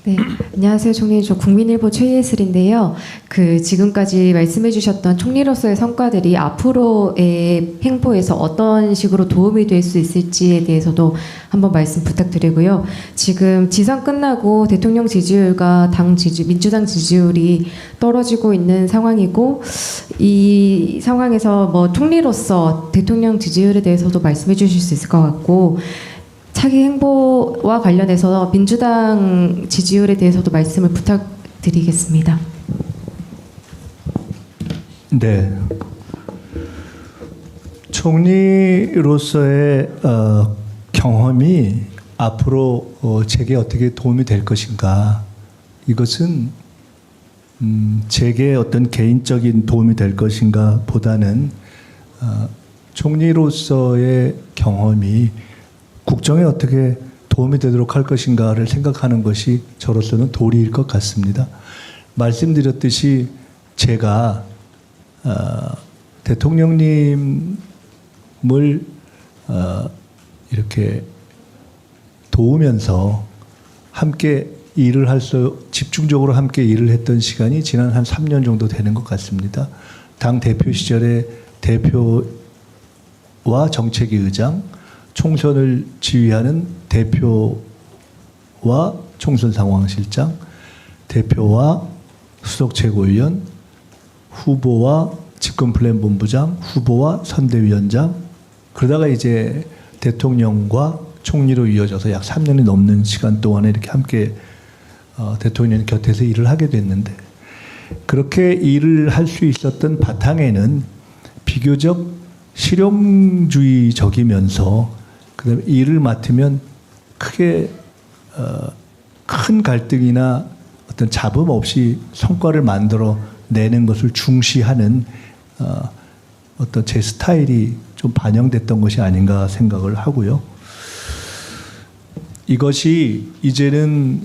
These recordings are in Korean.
네, 안녕하세요, 총리. 저 국민일보 최예슬인데요. 지금까지 말씀해주셨던 총리로서의 성과들이 앞으로의 행보에서 어떤 식으로 도움이 될 수 있을지에 대해서도 한번 말씀 부탁드리고요. 지금 지선 끝나고 대통령 지지율과 민주당 지지율이 떨어지고 있는 상황이고, 이 상황에서 뭐 총리로서 대통령 지지율에 대해서도 말씀해주실 수 있을 것 같고, 차기 행보와 관련해서 민주당 지지율에 대해서도 말씀을 부탁드리겠습니다. 네. 총리로서의 경험이 앞으로 제게 어떻게 도움이 될 것인가. 이것은 제게 어떤 개인적인 도움이 될 것인가 보다는 총리로서의 경험이 국정에 어떻게 도움이 되도록 할 것인가를 생각하는 것이 저로서는 도리일 것 같습니다. 말씀드렸듯이 제가 대통령님을 이렇게 도우면서 함께 집중적으로 함께 일을 했던 시간이 지난 한 3년 정도 되는 것 같습니다. 당 대표 시절에 대표와 정책위 의장, 총선을 지휘하는 대표와 총선 상황실장, 대표와 수석 최고위원, 후보와 집권 플랜 본부장, 후보와 선대위원장, 그러다가 이제 대통령과 총리로 이어져서 약 3년이 넘는 시간 동안에 이렇게 함께 대통령 곁에서 일을 하게 됐는데, 그렇게 일을 할 수 있었던 바탕에는 비교적 실용주의적이면서 그다음에 일을 맡으면 크게 큰 갈등이나 어떤 잡음 없이 성과를 만들어 내는 것을 중시하는 어떤 제 스타일이 좀 반영됐던 것이 아닌가 생각을 하고요. 이것이 이제는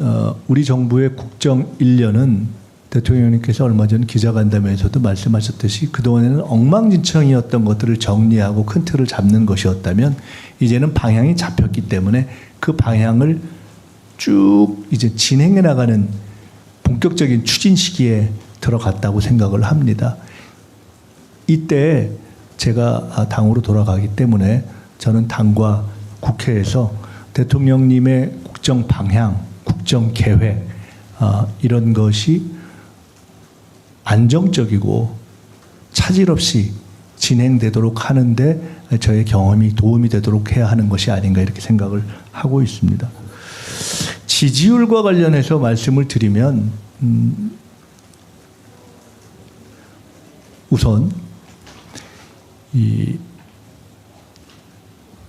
우리 정부의 국정 1년은 대통령님께서 얼마 전 기자간담회에서도 말씀하셨듯이 그동안에는 엉망진창이었던 것들을 정리하고 큰 틀을 잡는 것이었다면 이제는 방향이 잡혔기 때문에 그 방향을 쭉 이제 진행해 나가는 본격적인 추진 시기에 들어갔다고 생각을 합니다. 이때 제가 당으로 돌아가기 때문에 저는 당과 국회에서 대통령님의 국정 방향, 국정 계획 이런 것이 안정적이고 차질 없이 진행되도록 하는데 저의 경험이 도움이 되도록 해야 하는 것이 아닌가 이렇게 생각을 하고 있습니다. 지지율과 관련해서 말씀을 드리면 우선 이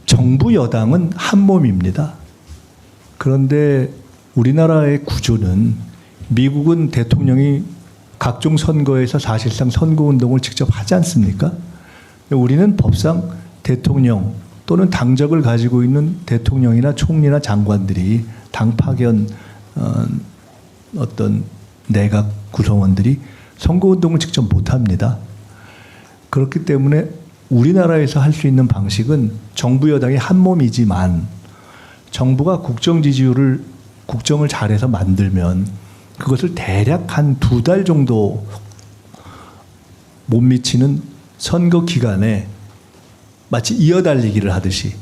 정부 여당은 한 몸입니다. 그런데 우리나라의 구조는 미국은 대통령이 각종 선거에서 사실상 선거운동을 직접 하지 않습니까? 우리는 법상 대통령 또는 당적을 가지고 있는 대통령이나 총리나 장관들이 당 파견 어떤 내각 구성원들이 선거운동을 직접 못합니다. 그렇기 때문에 우리나라에서 할 수 있는 방식은 정부 여당이 한 몸이지만 정부가 국정을 잘해서 만들면 그것을 대략 한 2달 정도 못 미치는 선거 기간에 마치 이어달리기를 하듯이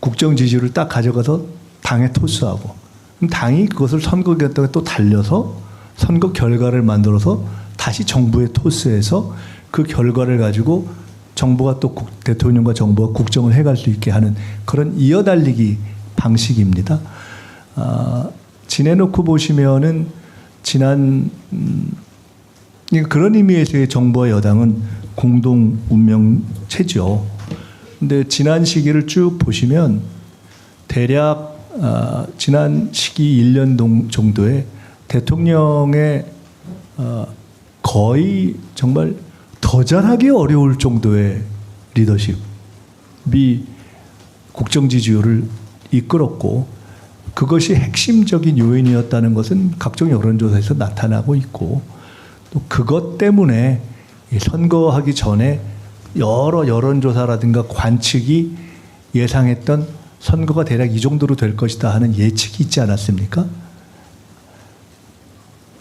국정 지지율을 딱 가져가서 당에 토스하고 그럼 당이 그것을 선거 기간 동안 또 달려서 선거 결과를 만들어서 다시 정부에 토스해서 그 결과를 가지고 정부가 또 대통령과 정부가 국정을 해갈 수 있게 하는 그런 이어달리기 방식입니다. 지내놓고 보시면은 지난 그런 의미에서의 정부와 여당은 공동 운명체죠. 근데 지난 시기를 쭉 보시면 대략 지난 시기 1년 정도에 대통령의 거의 정말 더 잘하기 어려울 정도의 리더십이 국정 지지율을 이끌었고 그것이 핵심적인 요인이었다는 것은 각종 여론조사에서 나타나고 있고 또 그것 때문에 선거하기 전에 여러 여론조사라든가 관측이 예상했던 선거가 대략 이 정도로 될 것이다 하는 예측이 있지 않았습니까?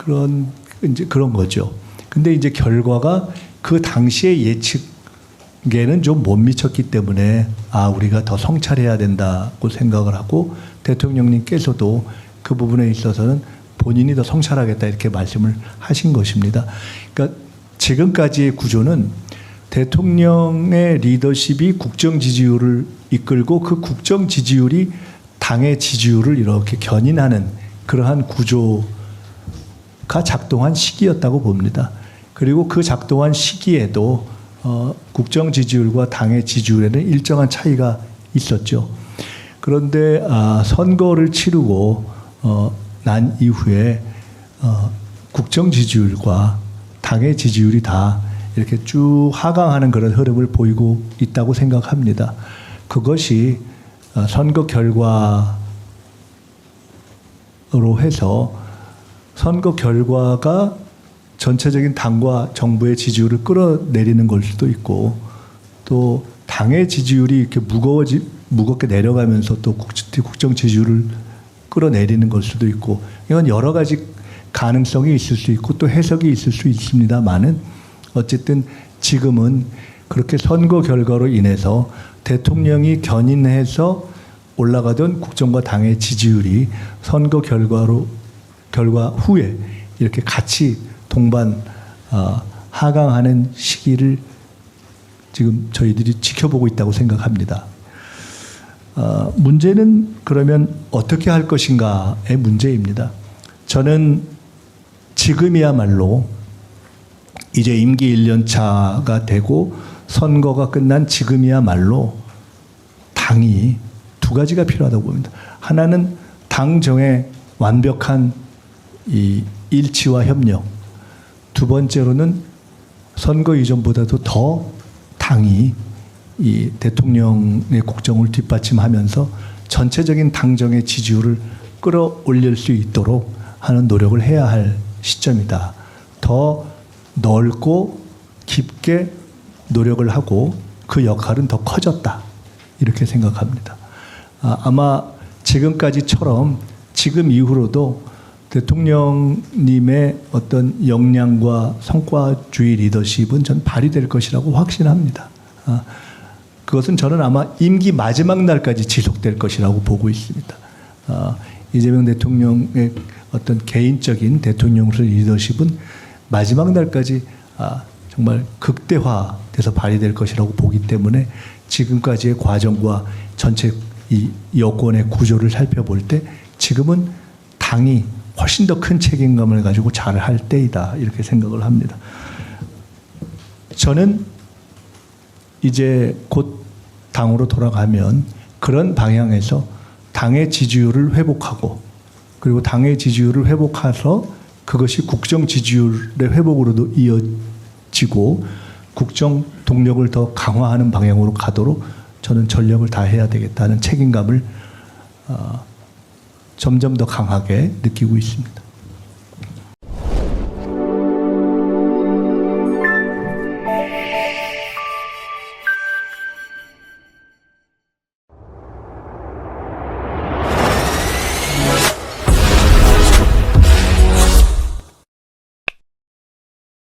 그런 거죠. 근데 이제 결과가 그 당시의 예측에는 좀 못 미쳤기 때문에 우리가 더 성찰해야 된다고 생각을 하고 대통령님께서도 그 부분에 있어서는 본인이 더 성찰하겠다 이렇게 말씀을 하신 것입니다. 그러니까 지금까지의 구조는 대통령의 리더십이 국정 지지율을 이끌고 그 국정 지지율이 당의 지지율을 이렇게 견인하는 그러한 구조가 작동한 시기였다고 봅니다. 그리고 그 작동한 시기에도 국정 지지율과 당의 지지율에는 일정한 차이가 있었죠. 그런데 선거를 치르고 난 이후에 국정 지지율과 당의 지지율이 다 이렇게 쭉 하강하는 그런 흐름을 보이고 있다고 생각합니다. 그것이 선거 결과로 해서 선거 결과가 전체적인 당과 정부의 지지율을 끌어내리는 걸 수도 있고 또 당의 지지율이 이렇게 무겁게 내려가면서 또 국정 지지율을 끌어내리는 걸 수도 있고 이건 여러 가지 가능성이 있을 수 있고 또 해석이 있을 수 있습니다만은 어쨌든 지금은 그렇게 선거 결과로 인해서 대통령이 견인해서 올라가던 국정과 당의 지지율이 선거 결과 후에 이렇게 같이 동반 하강하는 시기를 지금 저희들이 지켜보고 있다고 생각합니다. 문제는 그러면 어떻게 할 것인가의 문제입니다. 저는 지금이야말로 이제 임기 1년 차가 되고 선거가 끝난 지금이야말로 당이 두 가지가 필요하다고 봅니다. 하나는 당정의 완벽한 이 일치와 협력. 두 번째로는 선거 이전보다도 더 당이 이 대통령의 국정을 뒷받침하면서 전체적인 당정의 지지율을 끌어올릴 수 있도록 하는 노력을 해야 할 시점이다. 더 넓고 깊게 노력을 하고 그 역할은 더 커졌다. 이렇게 생각합니다. 아마 지금까지처럼 지금 이후로도 대통령님의 어떤 역량과 성과주의 리더십은 전 발휘될 것이라고 확신합니다. 그것은 저는 아마 임기 마지막 날까지 지속될 것이라고 보고 있습니다. 이재명 대통령의 어떤 개인적인 대통령으로서 리더십은 마지막 날까지 정말 극대화돼서 발휘될 것이라고 보기 때문에 지금까지의 과정과 전체 이 여권의 구조를 살펴볼 때 지금은 당이 훨씬 더 큰 책임감을 가지고 잘할 때이다 이렇게 생각을 합니다. 저는 이제 곧 당으로 돌아가면 그런 방향에서 당의 지지율을 회복하고 그리고 당의 지지율을 회복해서 그것이 국정 지지율의 회복으로도 이어지고 국정 동력을 더 강화하는 방향으로 가도록 저는 전력을 다해야 되겠다는 책임감을 점점 더 강하게 느끼고 있습니다.